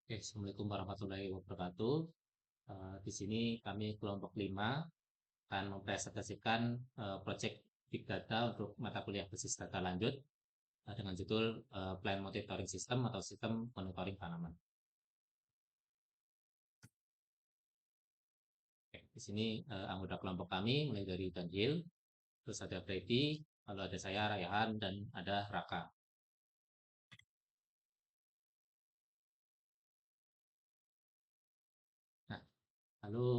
Oke, Assalamualaikum warahmatullahi wabarakatuh. Di sini kami kelompok 5 akan mempresentasikan proyek Big Data untuk mata kuliah basis data lanjut dengan judul Plant Monitoring System atau Sistem Monitoring Tanaman. Oke, di sini anggota kelompok kami mulai dari Daniel, terus ada Freddy, lalu ada saya, Rayhan, dan ada Raka. Nah, lalu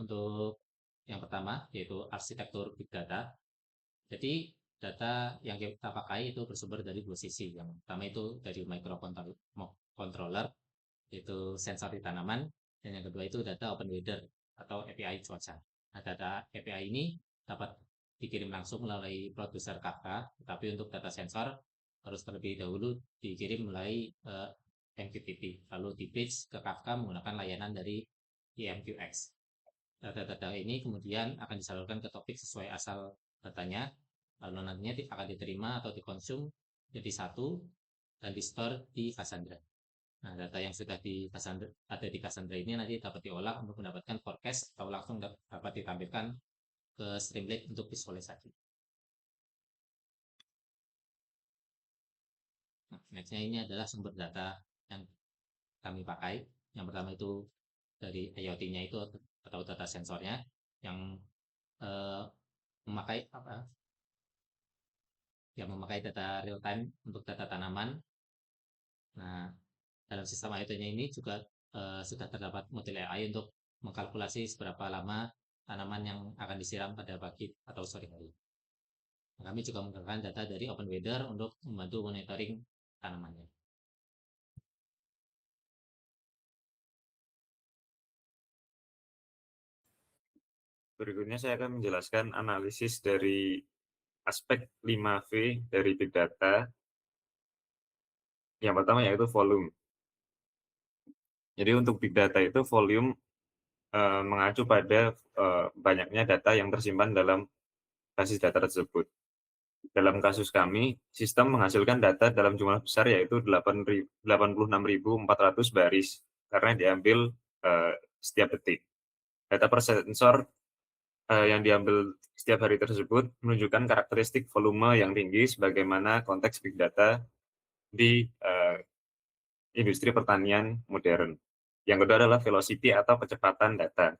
untuk yang pertama yaitu arsitektur Big Data. Jadi data yang kita pakai itu bersumber dari dua sisi. Yang pertama itu dari microcontroller, yaitu sensor di tanaman, dan yang kedua itu data open weather atau API cuaca. Nah, data API ini dapat dikirim langsung melalui produser Kafka, tapi untuk data sensor harus terlebih dahulu dikirim melalui MQTT, lalu di bridge ke Kafka menggunakan layanan dari EMQX. Data-data ini kemudian akan disalurkan ke topik sesuai asal datanya, lalu nantinya akan diterima atau dikonsum jadi satu dan di store di Cassandra. Nah, data yang sudah ada di Cassandra ini nanti dapat diolah untuk mendapatkan forecast atau langsung dapat ditampilkan ke Streamlit untuk visualisasi. Nah, nextnya ini adalah sumber data yang kami pakai. Yang pertama itu dari IoT-nya itu atau data sensornya yang eh, memakai apa yang memakai data real time untuk data tanaman. Nah, dalam sistem IoT-nya ini juga sudah terdapat model AI untuk mengkalkulasi seberapa lama tanaman yang akan disiram pada pagi atau sore hari. Nah, kami juga menggunakan data dari Open Weather untuk membantu monitoring tanamannya. Berikutnya saya akan menjelaskan analisis dari aspek 5V dari Big Data. Yang pertama yaitu volume. Jadi untuk Big Data itu volume mengacu pada banyaknya data yang tersimpan dalam basis data tersebut. Dalam kasus kami, sistem menghasilkan data dalam jumlah besar yaitu 86.400 baris karena diambil setiap detik. Data per sensor yang diambil setiap hari tersebut menunjukkan karakteristik volume yang tinggi sebagaimana konteks Big Data di industri pertanian modern. Yang kedua adalah velocity atau kecepatan data.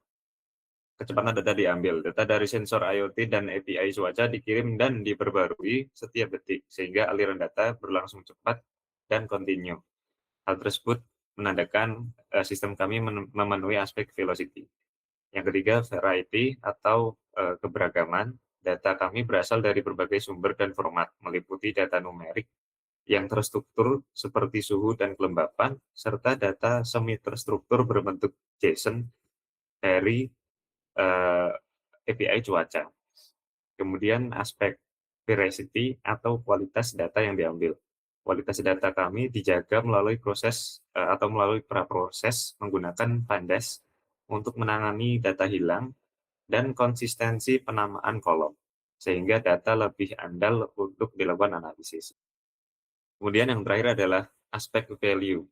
Kecepatan data diambil. Data dari sensor IoT dan API cuaca dikirim dan diperbarui setiap detik, sehingga aliran data berlangsung cepat dan kontinu. Hal tersebut menandakan sistem kami memenuhi aspek velocity. Yang ketiga, variety atau keberagaman. Data kami berasal dari berbagai sumber dan format, meliputi data numerik yang terstruktur seperti suhu dan kelembapan, serta data semi terstruktur berbentuk JSON dari API cuaca. Kemudian aspek veracity atau kualitas data yang diambil. Kualitas data kami dijaga melalui proses atau melalui praproses menggunakan Pandas untuk menangani data hilang dan konsistensi penamaan kolom, sehingga data lebih andal untuk dilakukan analisis. Kemudian yang terakhir adalah aspek value.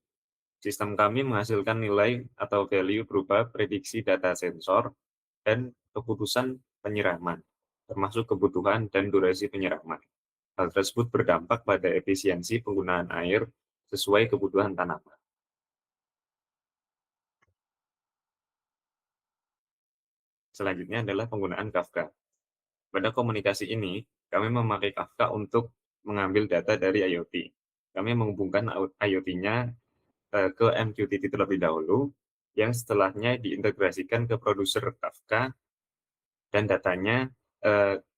Sistem kami menghasilkan nilai atau value berupa prediksi data sensor dan keputusan penyiraman, termasuk kebutuhan dan durasi penyiraman. Hal tersebut berdampak pada efisiensi penggunaan air sesuai kebutuhan tanaman. Selanjutnya adalah penggunaan Kafka. Pada komunikasi ini, kami memakai Kafka untuk mengambil data dari IoT. Kami menghubungkan IoT-nya ke MQTT terlebih dahulu, yang setelahnya diintegrasikan ke produser Kafka, dan datanya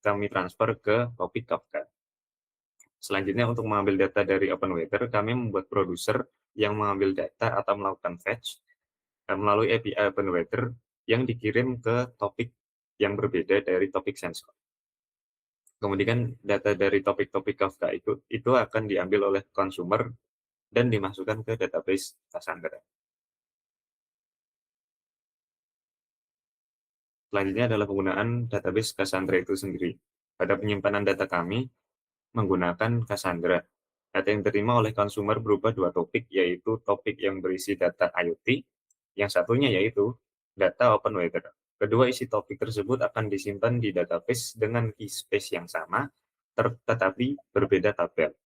kami transfer ke topik Kafka. Selanjutnya untuk mengambil data dari Open Weather, kami membuat produser yang mengambil data atau melakukan fetch melalui API Open Weather yang dikirim ke topik yang berbeda dari topik sensor. Kemudian data dari topik-topik Kafka itu akan diambil oleh consumer dan dimasukkan ke database Cassandra. Selanjutnya adalah penggunaan database Cassandra itu sendiri. Pada penyimpanan data kami menggunakan Cassandra. Data yang diterima oleh konsumer berupa dua topik, yaitu topik yang berisi data IoT, yang satunya yaitu data open weather. Kedua isi topik tersebut akan disimpan di database dengan key space yang sama, tetapi berbeda tabel.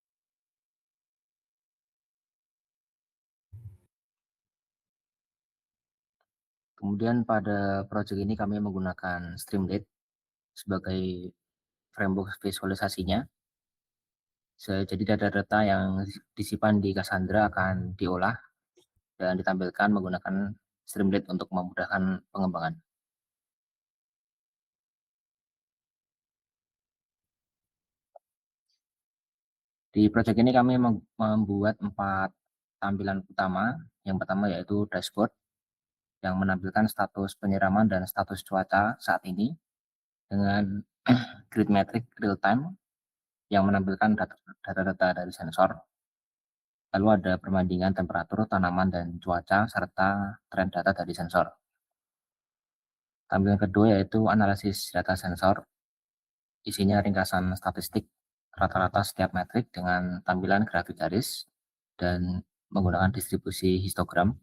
Kemudian pada proyek ini kami menggunakan Streamlit sebagai framework visualisasinya. Jadi data-data yang disimpan di Cassandra akan diolah dan ditampilkan menggunakan Streamlit untuk memudahkan pengembangan. Di proyek ini kami membuat 4 tampilan utama. Yang pertama yaitu dashboard yang menampilkan status penyiraman dan status cuaca saat ini dengan grid metric real time yang menampilkan data-data dari sensor. Lalu ada perbandingan temperatur tanaman dan cuaca serta tren data dari sensor. Tampilan kedua yaitu analisis data sensor. Isinya ringkasan statistik rata-rata setiap metrik dengan tampilan grafik garis dan menggunakan distribusi histogram.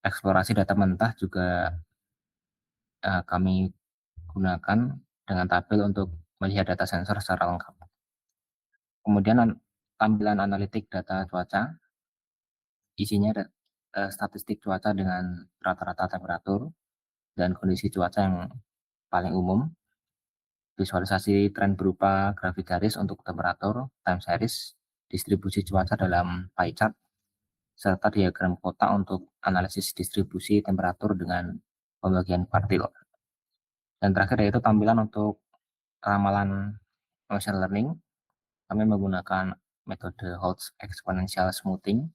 Eksplorasi data mentah juga kami gunakan dengan tabel untuk melihat data sensor secara lengkap. Kemudian tampilan analitik data cuaca, isinya statistik cuaca dengan rata-rata temperatur dan kondisi cuaca yang paling umum. Visualisasi tren berupa grafik garis untuk temperatur, time series, distribusi cuaca dalam pie chart, serta diagram kotak untuk analisis distribusi temperatur dengan pembagian kuartil. Dan terakhir yaitu tampilan untuk ramalan machine learning. Kami menggunakan metode Holtz exponential smoothing,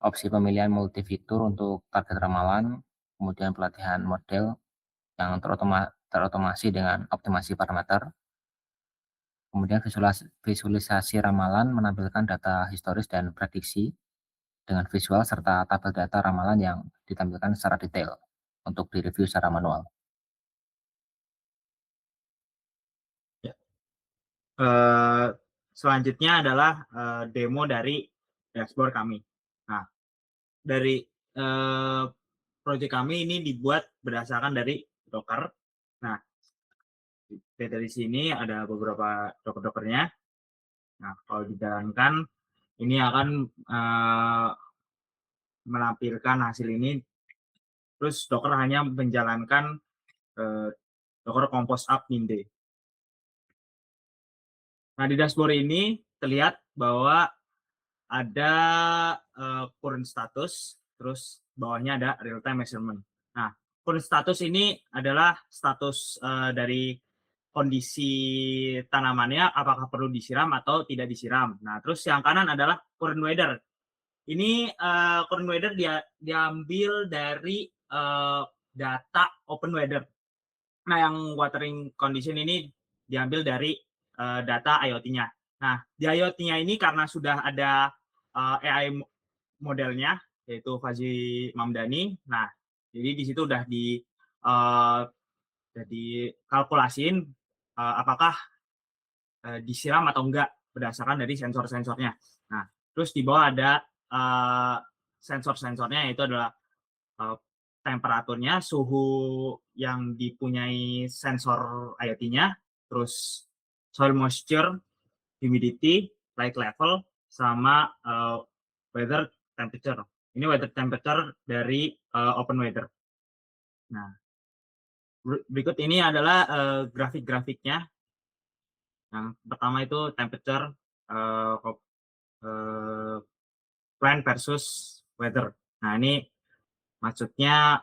opsi pemilihan multifitur untuk target ramalan, kemudian pelatihan model yang terotomasi dengan optimasi parameter. Kemudian visualisasi ramalan menampilkan data historis dan prediksi dengan visual serta tabel data ramalan yang ditampilkan secara detail untuk direview secara manual. Selanjutnya adalah demo dari dashboard kami. Nah, dari proyek kami ini dibuat berdasarkan dari Docker. Nah, dari sini ada beberapa Docker-Dockernya. Nah, kalau dijalankan, ini akan menampilkan hasil ini. Terus Docker hanya menjalankan Docker Compose Up Minde. Nah, di dashboard ini terlihat bahwa ada current status, terus bawahnya ada real time measurement. Nah, current status ini adalah status dari kondisi tanamannya, apakah perlu disiram atau tidak disiram. Nah, terus yang kanan adalah current weather. Ini current weather diambil dari data open weather. Nah, yang watering condition ini diambil dari data IoT-nya. Nah, di IoT-nya ini karena sudah ada AI modelnya, yaitu Fazli Mamdani. Nah, jadi di situ udah dikalkulasin apakah disiram atau enggak berdasarkan dari sensor-sensornya. Nah, terus di bawah ada sensor-sensornya, yaitu adalah temperaturnya, suhu yang dipunyai sensor IoT-nya, terus soil moisture, humidity, light level, sama weather temperature. Ini weather temperature dari open weather. Nah, berikut ini adalah grafik-grafiknya. Yang pertama itu temperature, plant versus weather. Nah, ini maksudnya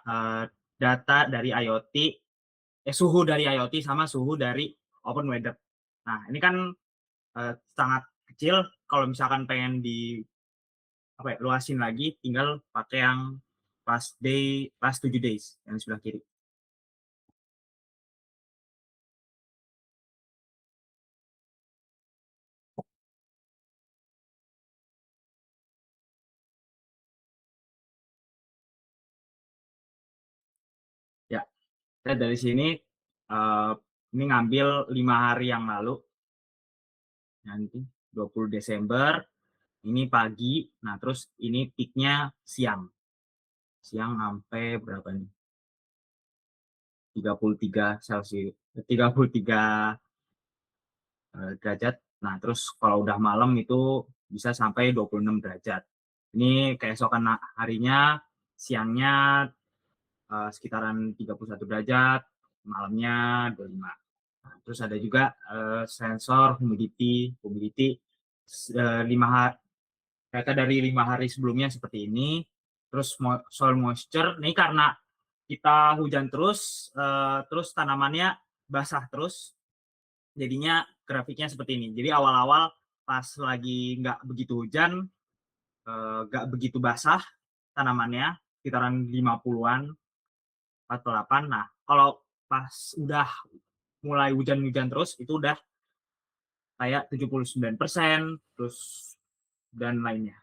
data dari IoT, suhu dari IoT sama suhu dari open weather. Nah, ini kan sangat kecil. Kalau misalkan pengen luasin lagi, tinggal pakai yang last 7 days yang sebelah kiri. Ya, saya dari sini ini ngambil 5 hari yang lalu. Nanti 20 Desember ini pagi. Nah, terus ini peaknya siang. Siang sampai berapa nih? 33 Celcius, 33 derajat. Nah, terus kalau udah malam itu bisa sampai 26 derajat. Ini keesokan harinya, siangnya sekitaran 31 derajat, malamnya 25. Nah, terus ada juga sensor humidity, 5 hari, data dari 5 hari sebelumnya seperti ini. Terus soil moisture, ini karena kita hujan terus, terus tanamannya basah terus, jadinya grafiknya seperti ini. Jadi awal-awal pas lagi nggak begitu hujan, nggak begitu basah tanamannya, sekitaran 50-an, 48. Nah, kalau pas udah mulai hujan-hujan terus, itu udah kayak 79%, terus dan lainnya.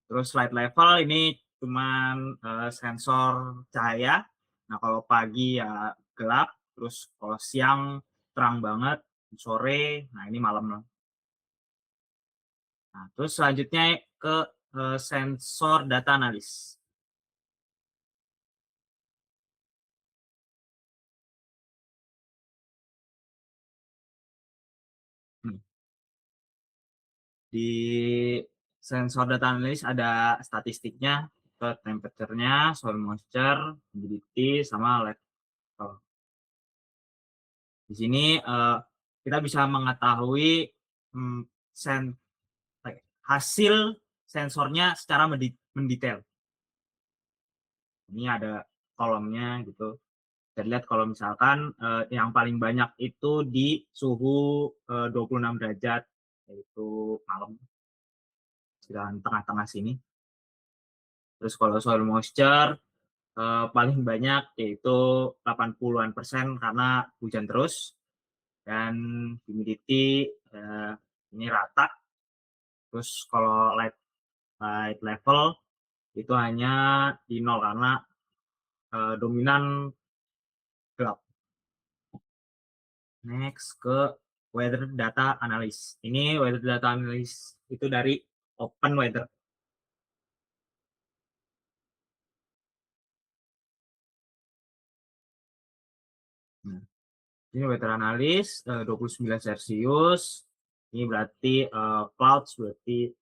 Terus light level ini cuman sensor cahaya. Nah, kalau pagi ya gelap, terus kalau siang terang banget, sore, nah ini malam loh. Nah, terus selanjutnya ke sensor data analis. Di sensor data analis ada statistiknya, ke temperature-nya, soil moisture, humidity, sama level. Di sini kita bisa mengetahui hasil sensornya secara mendetail. Ini ada kolomnya gitu. Kita lihat kalau misalkan yang paling banyak itu di suhu 26 derajat, yaitu malam, sekitaran tengah-tengah sini. Terus kalau soil moisture paling banyak yaitu 80-an% karena hujan terus. Dan humidity ini rata. Terus kalau light level itu hanya di 0 karena dominan gelap. Next ke weather data analysis. Ini weather data analysis itu dari Open Weather. Nah, ini weather analysis 29 Celcius. Ini berarti clouds, berarti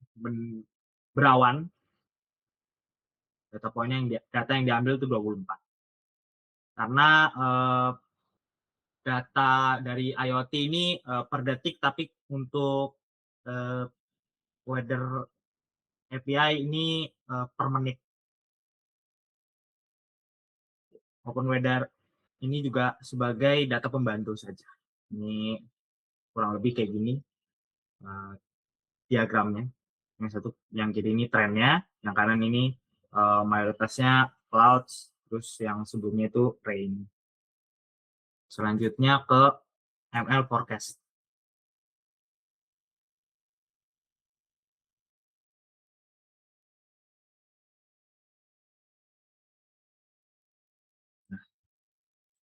berawan. Data yang diambil itu 24. Karena data dari IoT ini per detik, tapi untuk weather API ini per menit. Open Weather ini juga sebagai data pembantu saja. Ini kurang lebih kayak gini diagramnya. Yang satu, yang kiri ini trennya, yang kanan ini mayoritasnya clouds, terus yang sebelumnya itu rain. Selanjutnya ke ML forecast. Nah,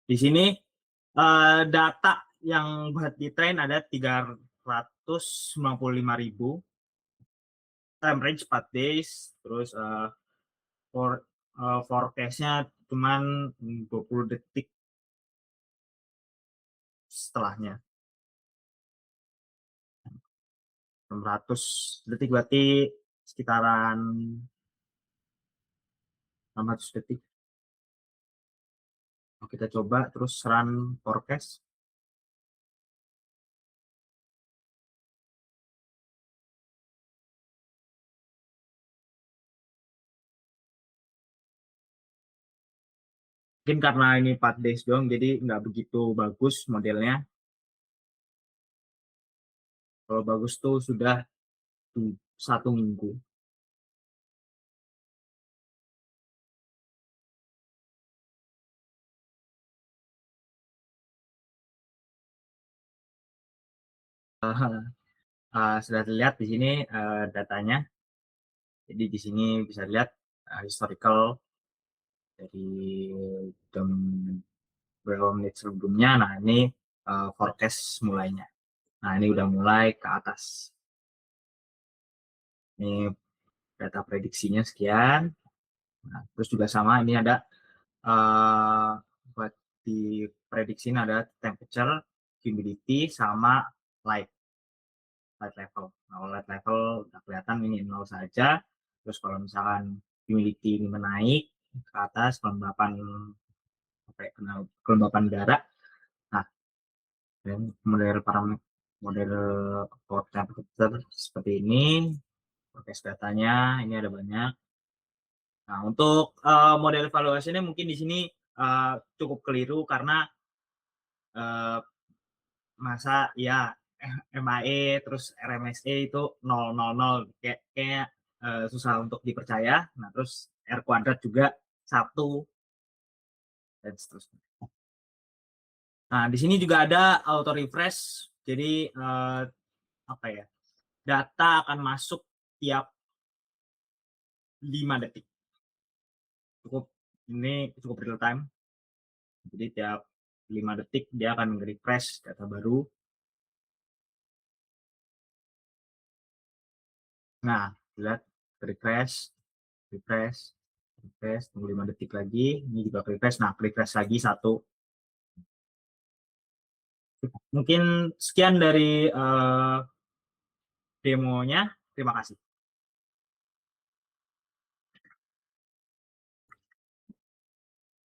di sini data yang buat di train ada 395.000, time range 4 days, terus forecast-nya cuman 20 detik setelahnya. 600 detik berarti sekitaran 600 detik. Kita coba terus run forecast. Mungkin karena ini 4 days doang, jadi nggak begitu bagus modelnya. Kalau bagus tuh sudah 1 minggu. Sudah terlihat di sini datanya. Jadi di sini bisa lihat historical dari jam berapa menit sebelumnya. Nah, ini forecast mulainya. Nah, ini udah mulai ke atas. Ini data prediksinya sekian. Nah, terus juga sama, ini ada buat di prediksi ada temperature, humidity, sama light level. Nah, light level udah kelihatan ini 0 saja. Terus kalau misalkan humidity ini menaik ke atas, kelembapan udara. Nah, dan model port temperature seperti ini. Forecast datanya ini ada banyak. Nah, untuk model evaluasinya mungkin di sini cukup keliru karena masa ya MAE terus RMSE itu 000 kayak susah untuk dipercaya. Nah, terus R kuadrat juga 1 dan seterusnya. Nah, di sini juga ada auto refresh. Jadi apa ya? Data akan masuk tiap 5 detik. Ini cukup real time. Jadi tiap 5 detik dia akan refresh data baru. Nah, lihat refresh, tunggu 5 detik lagi. Ini juga refresh. Nah, refresh lagi 1. Mungkin sekian dari demonya. Terima kasih.